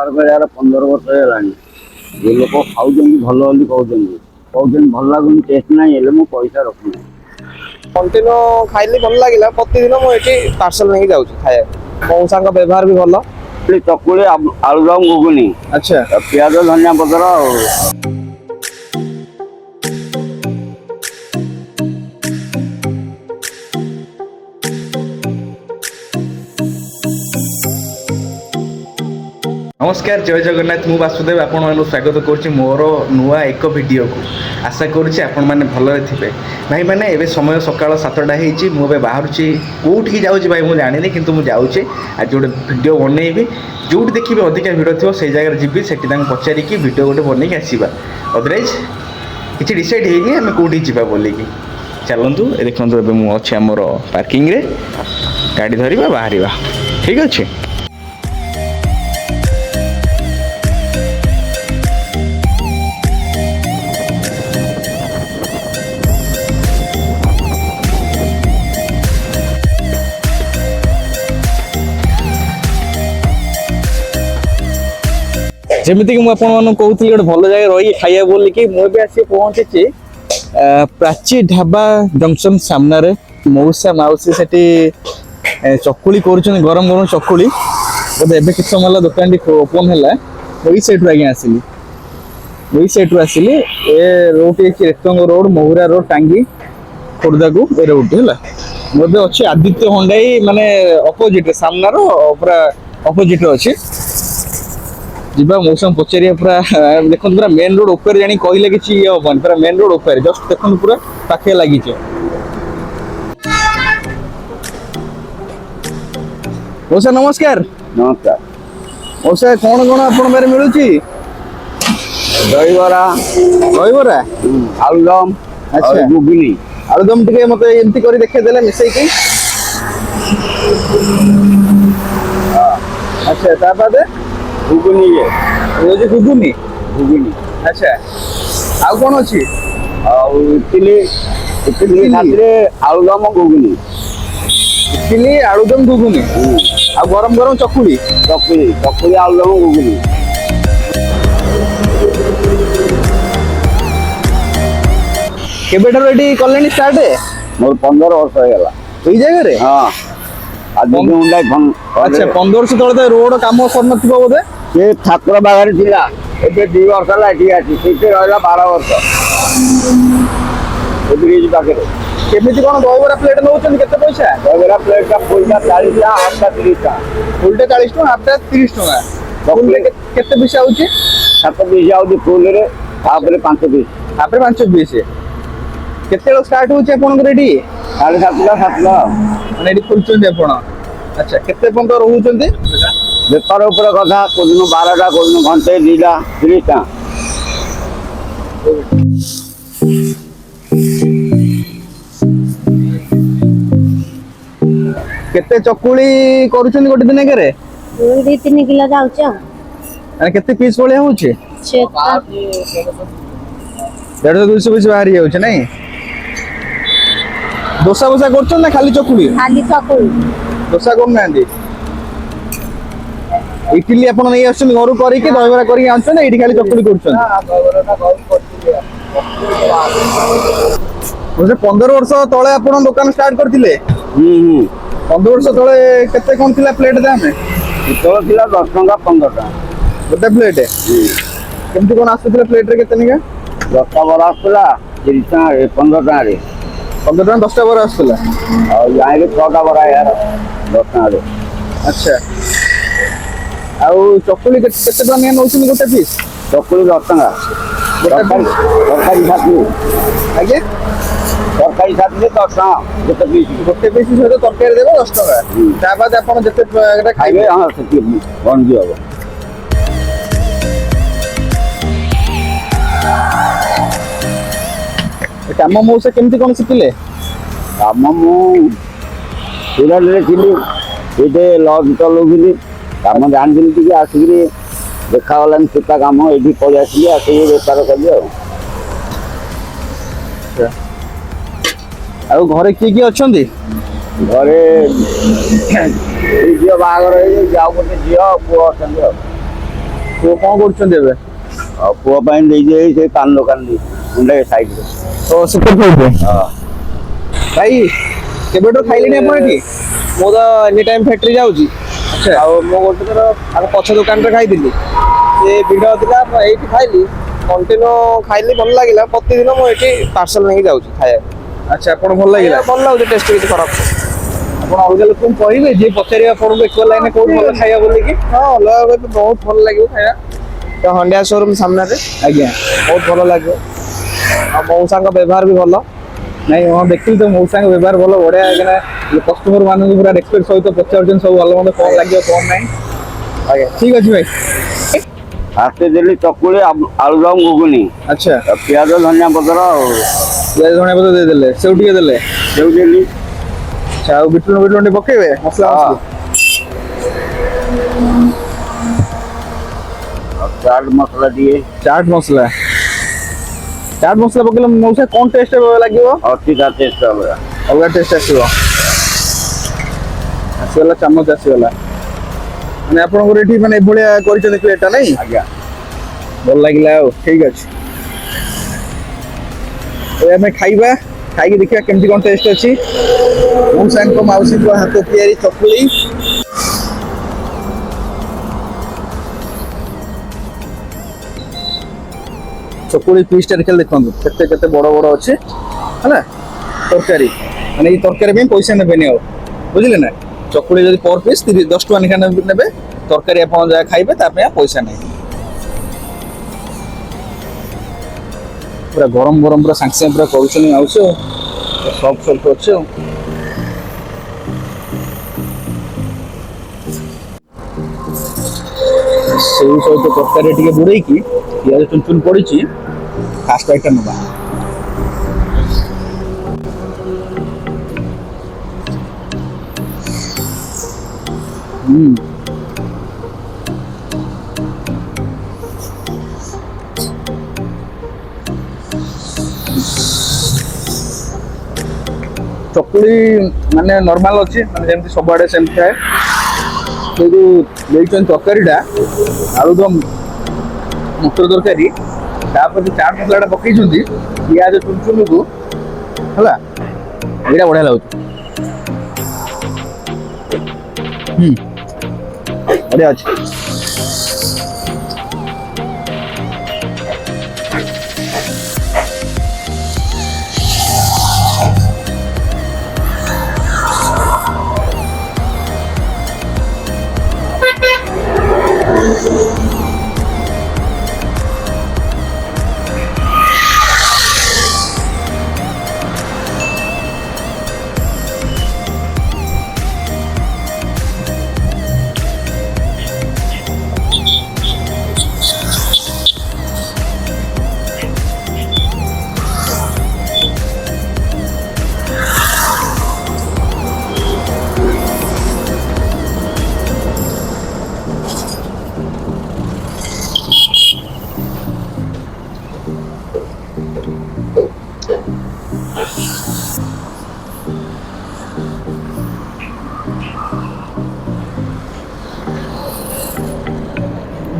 यार 15 वर्ष होगलानी ये लोक खाऊँ भल कहते भल लगुनि टेस्ट ना मु पैसा रखुना कंटिन्यू खाइली भल लगे प्रतिदिन मुझे पार्सल नहीं जाऊँ खाए मौसा व्यवहार भी भल चकुली आलुदम घुगुनी अच्छा पियाज धनिया पतर नमस्कार जय जगन्नाथ मु वासुदेव आपण मानक स्वागत करुच्ची मोर नुआ एक वीडियो को आशा करुच्ची आपण मैंने भलरे थे भाई मैंने एवं समय सकाल 7टा मुझे बाहर कौटी जाऊँगी भाई मुझे जानी कि मुझे जाऊँचे आज गोटे वीडियो बनईबी जो देखिए अधिक भिड़ थो से जगह जी से पचारिकी वीडियो गोटे बनई आसवा अदरवाइज किसी डिसाइड होनी आम कौटी जा बोलिकी चलतु देखो मुझे आमर पार्किंग रे गाड़ी धरवा बाहर ठीक अच्छे। जमीक मुझे कहती गोटे भल जगह रही खाइबा बोलिकी मुझे आसी पहुंची प्राची ढाबा जंक्शन सामने मौसा मौसी से चकुली कर गरम गरम चकुली बोधे एवं किस समय दुकान ओपन है वही सैड आगे आसली वही सैड आसली ए रोड रेक्टंग रोड महुरा रोड टांगी खोर्धा को ए रोड है मुझे अच्छे आदित्य होंडाई माने अपोजिट सामनार पूरा अपोजिट अच्छे जीवा मौसम पचारिया पूरा देखो पूरा मेन रोड ऊपर जानी कहले कि ये हम पूरा मेन रोड ऊपर जस्ट देखो पूरा पाखे लगी मौसा नमस्कार। नमस्कार मौसा कौन कौन आपण मेरे मिलू दहीबरा दहीबरा आलुदम अच्छा घुगुनी आलुदम टिके मते एमती करी देखे देले मिसई की अच्छा ता बाद घुगुनी ये घुगुनी घुगुनी अच्छा आउ कौन अच्छी इडली इडली साथी आलुदम घुगुनी इडली आलुदम घुगुनी आ गरम गरम चकुली चकुली चकुली आलुदम घुगुनी केबेठार एटी कलेनी स्टार्ट मोर 15 वर्ष होगला एई जगह रे हाँ आज हुंडा अच्छा 15 वर्ष तले तो रोड काम कर नथिबो बोधे से ठाकुर बागारे थिला एबे 2 वर्ष ला एठी आसी सेते रहला 12 वर्ष ए ब्रिज पाखे केमिति कोन दहीबरा प्लेट नउछन केते पैसा दहीबरा प्लेट का पैसा 40 टा हाफ का 30 टा फुलटे 40 टका हाफ टा 30 टका फुल केते पैसा आउची 7 पीस आउची फुल रे तापरे 5 पीस तापरे 5 पीस केते लोग स्टार्ट होचे आपन रेडी 7.5 ला 7 ला माने एडी खुलचन आपन अच्छा केते पंत रहउचंती बेपार ऊपर कथा कोदिन 12 टा कोदिन घंटे 2 टा 30 टा केते चकुली करूछन गोटे दिन के रे 2-3 किलो जाउछ माने केते पीस पळे होउचे 150-200 पीस बाहरी जाउछ नहीं दोसा बोसा करछन ना खाली चकुली दोसा कोन नांदी इडली आपण नहीं आछन घर करी के दहीबरा करी आछन एडी खाली चकुली करछन मुझे 15 वर्ष तले आपण दुकान स्टार्ट करथिले 15 वर्ष तले केते कोन थिला प्लेट दाम तो थिला 10 टका 15 टका गोटे प्लेट केमती कोन आसुथिले प्लेट रे केते निका 10 टा बरा आसला 30 टका 15 टका रे 15 टका 10 टा बरा आसला और यहाँ रे 6 टा बरा यार 10 टका रे अच्छा आउ चकुली केते टका ने नउछन गोटे पीस चकुली 10 टका तरकारी साथी आगे तरकारी साथी 10 टका गोटे पीस सहित तरकारी देबो 10 टका ता बाद आपण जते एटा खाइबे हां सेति बन दियो काम मौसा केमती कोन सिखिले काम मु सुरत थिली एते लॉज चलौली काम जानथिली कि आसिकरी देखा वाला सीता काम एठी पळि आसी आसी बेपार करियो आ घरे की अछंती घरे झील बाहर जाऊ गोटे झील पुओ अच्छा ପୁଅ କ'ଣ କରୁଛନ୍ତି ଏବେ? ଆଉ ପୁଅ ପାଇଁ ଦେଇଛି ଏଇ ସେଇ ପାନ ଦୋକାନ ଦେଇଛି ମୁଣ୍ଡେ ସାଇଡରେ। ଓ ସୁପର ଫୁଡ୍। ହଁ ଭାଇ କେବେଠୁ ଖାଇଲେଣି ଆପଣ ଏଠି? ମୁଁ ତ ଏନି ଟାଇମ୍ ଫ୍ୟାକ୍ଟ୍ରି ଯାଉଛି। ଆଚ୍ଛା। ଆଉ ମୁଁ ଗୋଟେ ଥର ଆମ ପଛ ଦୋକାନରେ ଖାଇଥିଲି, ସେ ଭିଡ଼ ଥିଲା ମୁଁ ଏଇଠି ଖାଇଲି, କଣ୍ଟିନ୍ୟୁ ଖାଇଲି, ଭଲ ଲାଗିଲା। ପ୍ରତିଦିନ ମୁଁ ଏଠି ପାର୍ସଲ ନେଇକି ଯାଉଛି ଖାଇବାକୁ। ଆଚ୍ଛା, ଆପଣ ଭଲ ଲାଗିଲା? ଭଲ ଲାଗୁଛି, ଟେଷ୍ଟ କିଛି ଖରାପ ନାହିଁ। ଆପଣ ଅଲଗା ଲୋକଙ୍କୁ କହିବେ ଯିଏ ପଚାରିବେ ଆପଣଙ୍କୁ ଏକ ଲାଇନରେ କୋଉଠି ଭଲ ଖାଇବା ବୋଲିକି? ହଁ, ଅଲଗା ବି ବହୁତ ଭଲ ଲାଗିବ ଖାଇବା। ତ ହଣ୍ଡିଆ ସୋରୁମ୍ ସାମ୍ନାରେ ଆଜ୍ଞା। ବହୁତ ଭଲ ଲାଗିବ। ଆଉ ମଉସାଙ୍କ ବ୍ୟବହାର ବି ଭଲ। ନାଇଁ ହଁ ଦେଖିଲି ତ ମଉସାଙ୍କ ବ୍ୟବହାର ଭଲ, ବଢିଆ। କାହିଁକିନା କଷ୍ଟମର ମାନଙ୍କୁ ପୁରା ରେସ୍ପେକ୍ଟ ସହିତ ପଚାରୁଛନ୍ତି ସବୁ ଭଲ ମନ୍ଦ, କ'ଣ ଲାଗିବ କ'ଣ ନାହିଁ। ଆଜ୍ଞା। ଠିକ ଅଛି ଭାଇ। ଫାଷ୍ଟ ଦେଲି ଚକୁଳି ଆଳୁଦମ ଘୁଗୁନି, ଆଚ୍ଛା, ଆଉ ପିଆଜ ଧନିଆ ପତ୍ର ଆଉ ପିଆଜ ଧଣିଆ ପତ୍ର ଦେଇଦେଲେ, ସେଉ ଟିକେ ଦେଲେ। ସେଉ ଦେଲି। ଆଚ୍ଛା, ଆଉ ବିଟଲୁଣ ଟିକେ ପକେଇବେ ମସଲା ହଁ। ମସଲି। ଆଉ ଚାଟ ମସଲା ଟିକେ ଚାଟ ମସଲା ପକେଇଲେ ମଉସା କ'ଣ ଟେଷ୍ଟ ଲାଗିବ? ଅଛି ତା ଟେଷ୍ଟ ଅଲଗା। ଅଲଗା ଟେଷ୍ଟ ଆସିବ। ଆସିଗଲା, ଚାମଚ ଆସିଗଲା। ମାନେ ଆପଣଙ୍କର ଏଠି ମାନେ ଏଭଳିଆ କରିଛନ୍ତି ପ୍ଲେଟଟା ନାଇଁ? ଆଜ୍ଞା। ଭଲ ଲାଗିଲା। ଆଉ ଠିକ ଅଛି, ଏବେ ଆମେ ଖାଇବା, ଖାଇକି ଦେଖିବା କେମିତି କ'ଣ ଟେଷ୍ଟ ଅଛି। ମଉସାଙ୍କ ମାଉସୀଙ୍କ ହାତ ତିଆରି ଚକୁଳି। ଚକୁଳି ପିସଟା ଦେଖିଲେ ଦେଖନ୍ତୁ କେତେ କେତେ ବଡ଼ ବଡ଼ ଅଛି ହେଲା। ତରକାରୀ ମାନେ ଏଇ ତରକାରୀ ପାଇଁ ପଇସା ନେବେନି ଆଉ, ବୁଝିଲେ ନା? ଚକୁଳି ଯଦି ପର ପିସ୍ 10 ଟଙ୍କା ଲେଖା ନେବେ, ତରକାରୀ ଆପଣ ଯାହା ଖାଇବେ ତା ପାଇଁ ପଇସା ନାହିଁ। ପୁରା ଗରମ ଗରମ ପୁରା ସାଙ୍ଗେ ସାଙ୍ଗେ ପୁରା କରୁଛନ୍ତି ମାଉସୀ ଆଉ, ସଫ୍ଟ ଅଛି ଆଉ। ସେଇ ସହିତ ତରକାରୀ ଟିକେ ବୁଡ଼େଇକି ପିଆଜ ଚୁନ ଚୁନ ପଡ଼ିଛି। ଫାଷ୍ଟ ବାଇଟ୍ଟା ନେବା। ଚକୁଳି ମାନେ ନର୍ମାଲ ଅଛି, ମାନେ ଯେମିତି ସବୁଆଡ଼େ ସେମିତି ଥାଏ। ସେ ଯେଉଁ ଦେଇଛନ୍ତି ତରକାରୀଟା ଆଳୁଦମ ମଟର ତରକାରୀ, ତାପରେ ଯୋଉ ଚାଟ ମସଲାଟା ପକେଇଛନ୍ତି ପିଆଜ ଚୁନ ଚୁନକୁ ହେଲା, ଏଇଟା ବଢ଼ିଆ ଲାଗୁଛି। ବଢ଼ିଆ ଅଛି।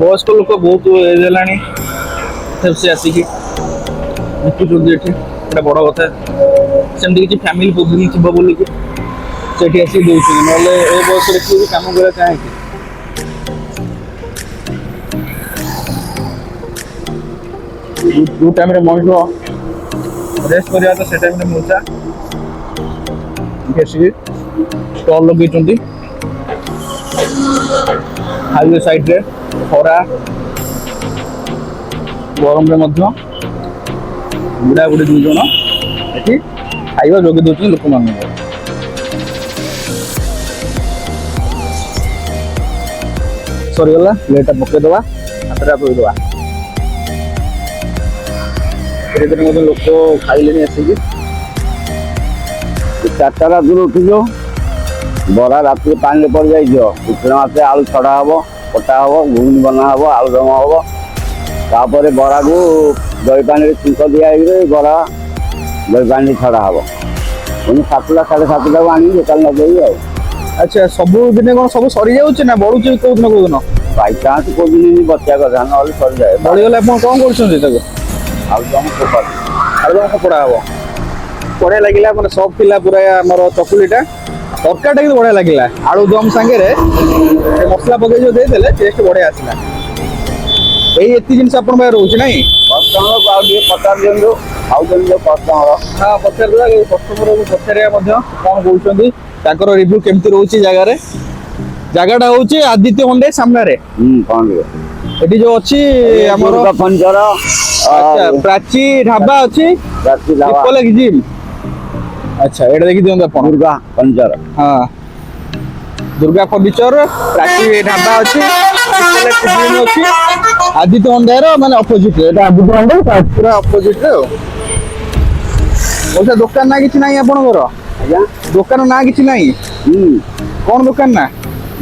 ବୟସ୍କ ଲୋକ ବହୁତ ଏଜ୍ ହେଲାଣି, ସେ ଆସିକି ବିକୁଛନ୍ତି ଏଠି, ଏଇଟା ବଡ଼ କଥା। ସେମିତି କିଛି ଫ୍ୟାମିଲି ପ୍ରୋବ୍ଲେମ୍ ଥିବ ବୋଲିକି ସେଠି ଆସିକି ଦେଉଛନ୍ତି, ନହେଲେ ଏ ବୟସରେ କିଏ ବି କାମ କରିବା କାହିଁକି? ଯେଉଁ ଟାଇମ୍ରେ ମଣିଷ ରେଷ୍ଟ କରିବା କଥା ସେ ଟାଇମ୍ରେ ମୂଷା ଆସିକି ଷ୍ଟଲ୍ ଲଗେଇଛନ୍ତି। ହାଇୱେ ସାଇଡ୍ରେ ଖରା ଗରମରେ ମଧ୍ୟ ବୁଢ଼ାବୁଢ଼ୀ 2 ଜଣ ଏଠି ଖାଇବା ଯୋଗାଇ ଦେଉଛନ୍ତି ଲୋକମାନଙ୍କୁ। ସରିଗଲା, ପ୍ଲେଟ୍ଟା ପକେଇଦେବା, ହାତଟା ଧୋଇଦେବା। ଧୀରେ ଧୀରେ ମଧ୍ୟ ଲୋକ ଖାଇଲେଣି ଆସିକି। 4ଟା ରାତିରୁ ଉଠିଯିବ, ବରା ରାତିରେ ପାଣିରେ ପଡ଼ିଯାଇଥିବ, ଉଠିଲା ମାତ୍ରେ ଆଳୁ ଛଡ଼ା ହେବ, କଟା ହେବ, ଘୁଗୁନି ବନା ହେବ, ଆଳୁଦମ ହେବ। ତାପରେ ବରାକୁ ଦହି ପାଣିରେ ଛୁଙ୍କ ଦିଆ ହେଇକି ବରା ଦହି ପାଣିରେ ଛଡ଼ା ହେବ। ପୁଣି 7ଟା 7:30ଟାକୁ ଆଣିକି ଦୋକାନ ଲଗେଇବି ଆଉ। ଆଚ୍ଛା, ସବୁଦିନେ କ'ଣ ସବୁ ସରିଯାଉଛି ନା ବଢୁଛି କୋଉ ଦିନ କୋଉ ଦିନ? ବାଇଚାନ୍ସ କୋଉଦିନ ଏମିତି ବଚିବା କଥା ନହେଲେ ସରିଯାଏ। ବଳିଗଲେ ଆପଣ କ'ଣ କରୁଛନ୍ତି ତାକୁ? ଆଉ ଜଣ ଫୋପାଡ଼ି ଆଳୁଦମ କପଡ଼ା ହବ। ବଢ଼ିଆ ଲାଗିଲା, ମାନେ ସଫ୍ଟ ଥିଲା ପୁରା ଆମର ଚକୁଳିଟା। ତରକାରୀଟା କିନ୍ତୁ ବଢ଼ିଆ ଲାଗିଲା। ଆଳୁଦମ ସାଙ୍ଗରେ ସେ ମସଲା ପକେଇ ଯୋଉ ଦେଇଦେଲେ ଟେଷ୍ଟ ବଢ଼ିଆ ଆସିଲା। ଏଇ ଏତିକି ଜିନିଷ ଆପଣଙ୍କ ପାଖରେ ରହୁଛି ନାଇଁ? କଷ୍ଟମରକୁ ଆଉ ଟିକେ ପଚାରି ଦିଅନ୍ତୁ, ଖାଉଛନ୍ତି ଯୋଉ କଷ୍ଟମର। ହଁ ପଚାରିଦେବା, ଏଇ କଷ୍ଟମରକୁ ପଚାରିବା ମଧ୍ୟ କ'ଣ କହୁଛନ୍ତି, ତାଙ୍କର ରିଭ୍ୟୁ କେମିତି ରହୁଛି ଜାଗାରେ। ଜାଗାଟା ହଉଛି ଆଦିତ୍ୟ ହଣ୍ଡେ ସାମ୍ନାରେ। କ'ଣ ଟିକେ ଏଠି ଯୋଉ ଅଛି ଆମର ପଞ୍ଚର ଆଚ୍ଛା, ପ୍ରାଚୀ ଢାବା ଅଛି, ରାତି ଢାବା ଟ୍ରିପଲ୍ ଜିମ୍। ଆଚ୍ଛା, ଏଇଟା ଦେଖି ଦିଅନ୍ତୁ ଆପଣ। ଦୁର୍ଗା ପଞ୍ଚର। ହଁ, ଦୁର୍ଗା ଫର୍ଣ୍ଣିଚର, ପ୍ରାଚୀ ଢାବା ଅଛି, ଜିମ୍ ଅଛି, ଆଦିତ୍ୟ ହଣ୍ଡାର ମାନେ ଅପୋଜିଟ୍। ଏଇଟା ଆଦିତ୍ୟ ହଣ୍ଡା ପୁରା ଅପୋଜିଟ୍ ରେ। ଆଉ ପଇସା ଦୋକାନ ନା କିଛି ନାହିଁ ଆପଣଙ୍କର? ଆଜ୍ଞା ଦୋକାନ ନା କିଛି ନାହିଁ? କ'ଣ ଦୋକାନ ନା?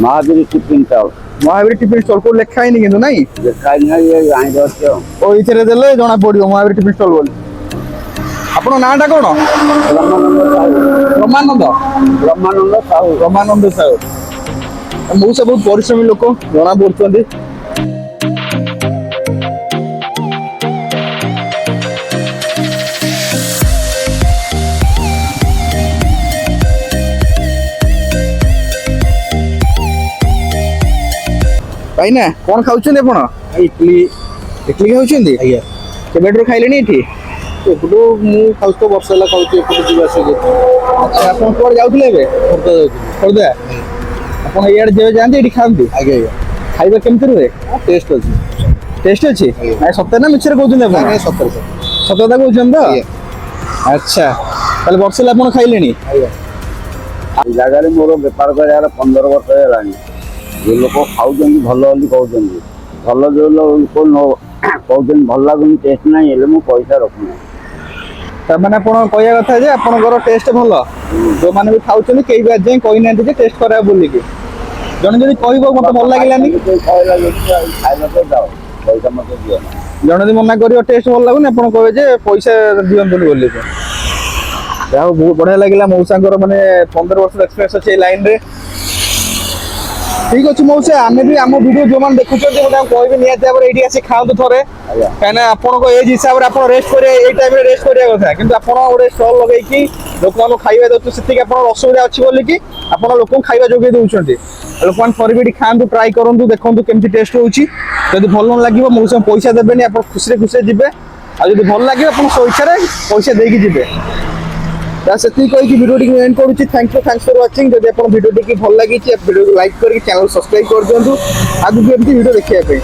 Mahavir tiffin stall. Mahavir tiffin stall. କୋଉ ଲେଖା ହେଇନି କିନ୍ତୁ ନାଇଁ? ଦେଖାଇ ନାହିଁ ଆଣିକି ଅଛି ଆଉ। ଓ ଏଇଥିରେ ଦେଲେ ଜଣା ପଡିବ ମହାବୀର ଟିଫିନ୍ ଷ୍ଟଲ୍ ବୋଲି। ଆପଣଙ୍କ ନାଁଟା କ'ଣ? ବ୍ରହ୍ମାନନ୍ଦ ସାହୁ। ରମାନନ୍ଦ। ବ୍ରହ୍ମାନନ୍ଦ ସାହୁ। ରମାନନ୍ଦ ସାହୁ। ମୁଁ ସବୁ ପରିଶ୍ରମୀ ଲୋକ ଜଣା ପଡୁଛନ୍ତି। ଭାଇନା କ'ଣ ଖାଉଛନ୍ତି ଆପଣ? ଇଟଲି। ଇଟଲି ଖାଉଛନ୍ତି? ଆଜ୍ଞା। କେବେଠାରୁ ଖାଇଲେଣି ଏଠି? ଏପଟୁ ମୁଁ ଖାଉଛି ତ ବର୍ଷ ହେଲା ଖାଉଛି, ଏପଟୁ ଯିବା ଆସିବା କରୁଛି। ଆଚ୍ଛା, ଆପଣ କୁଆଡ଼େ ଯାଉଥିଲେ ଏବେ? ଖୋର୍ଦ୍ଧା ଯାଉଥିଲି। ଖୋର୍ଦ୍ଧା? ଆପଣ ଇଆଡ଼େ ଯେବେ ଯାଆନ୍ତି ଏଠି ଖାଆନ୍ତି? ଆଜ୍ଞା ଆଜ୍ଞା। ଖାଇବା କେମିତି ରୁହେ? ଟେଷ୍ଟ ଅଛି। ଟେଷ୍ଟ ଅଛି? ନାଇଁ ସତରେ ନା ମିଛରେ କହୁଛନ୍ତି ଆପଣ? ନାଇଁ ସତରେ ସାର୍। ସତ କଥା କହୁଛନ୍ତି ତ? ଆଜ୍ଞା। ଆଚ୍ଛା, ତାହେଲେ ବର୍ଷେ ହେଲା ଆପଣ ଖାଇଲେଣି? ଆଜ୍ଞା। ଏ ଜାଗାରେ ମୋର ବେପାର କରିବାର 15 ବର୍ଷ ହେଲାଣି। ଯେ ଲୋକ ଖାଉଛନ୍ତି ଭଲ ବୋଲି କହୁଛନ୍ତି, ଭଲ ଯୋଉ ଲୋକ କହୁଛନ୍ତି ଭଲ ଲାଗୁନି, ଟେଷ୍ଟ ନାହିଁ, ହେଲେ ମୁଁ ପଇସା ରଖୁନାହିଁ। ତାମାନେ ଆପଣ କହିବା କଥା ଯେ ଆପଣଙ୍କର ଟେଷ୍ଟ ଭଲ। ଯୋଉମାନେ ବି ଖାଉଛନ୍ତି କେହି ବି ଆଜି ଯାଏଁ କହିନାହାନ୍ତି ଯେ ଟେଷ୍ଟ ଖରାପ ବୋଲିକି। ଜଣେ ଯଦି କହିବ ମତେ ଭଲ ଲାଗିଲାନି, ଖାଇବା ପାଇଁ ଯାଅ, ପଇସା ମତେ ଦିଅ ନା। ଜଣେ ଯଦି ମନା କରିବ ଟେଷ୍ଟ ଭଲ ଲାଗୁନି, ଆପଣ କହିବେ ଯେ ପଇସା ଦିଅନ୍ତୁନି ବୋଲି। ଯାହା ହଉ ବହୁତ ବଢିଆ ଲାଗିଲା। ମଉସାଙ୍କର ମାନେ 15 ବର୍ଷର ଏକ୍ସପିରିଏନ୍ସ ଅଛି ଏଇ ଲାଇନରେ। ଠିକ ଅଛି ମଉସା, ଆମେ ବି ଆମ ଭିଡ଼ିଓ ଯୋଉମାନେ ଦେଖୁଛନ୍ତି ମୁଁ ତାଙ୍କୁ କହିବି ନିହାତି ଭାବରେ ଏଇଠି ଆସି ଖାଆନ୍ତୁ ଥରେ। ଆଜ୍ଞା। କାହିଁକିନା ଆପଣଙ୍କ ଏଜ୍ ହିସାବରେ ଆପଣ ରେଷ୍ଟ କରିବା, ଏଇ ଟାଇମରେ ରେଷ୍ଟ କରିବା କଥା, କିନ୍ତୁ ଆପଣ ଗୋଟେ ଷ୍ଟଲ୍ ଲଗେଇକି ଲୋକମାନଙ୍କୁ ଖାଇବା ଦଉଛନ୍ତି, ସେତିକି ଆପଣଙ୍କର ଅସୁବିଧା ଅଛି ବୋଲିକି ଆପଣ ଲୋକଙ୍କୁ ଖାଇବା ଯୋଗେଇ ଦଉଛନ୍ତି। ଲୋକମାନେ ଥରେ ବି ଏଠି ଖାଆନ୍ତୁ, ଟ୍ରାଏ କରନ୍ତୁ, ଦେଖନ୍ତୁ କେମିତି ଟେଷ୍ଟ ହଉଛି। ଯଦି ଭଲ ନ ଲାଗିବ ମଉସା ପଇସା ଦେବେନି, ଆପଣ ଖୁସିରେ ଖୁସିରେ ଯିବେ। ଆଉ ଯଦି ଭଲ ଲାଗିବ ଆପଣ ସ୍ୱଇଚ୍ଛାରେ ପଇସା ଦେଇକି ଯିବେ। ସେତିକି କହିକି ଭିଡ଼ିଓଟିକୁ ଏଣ୍ଡ କରୁଛି। ଥ୍ୟାଙ୍କସ୍ ଫର ୱାଚିଂ। ଯଦି ଆପଣ ଭିଡ଼ିଓଟି ଭଲ ଲାଗିଛି ଭିଡ଼ିଓକୁ ଲାଇକ୍ କରିକି ଚ୍ୟାନେଲ ସବସ୍କ୍ରାଇବ୍ କରିଦିଅନ୍ତୁ, ଆଗକୁ ଏମିତି ଭିଡ଼ିଓ ଦେଖିବା ପାଇଁ।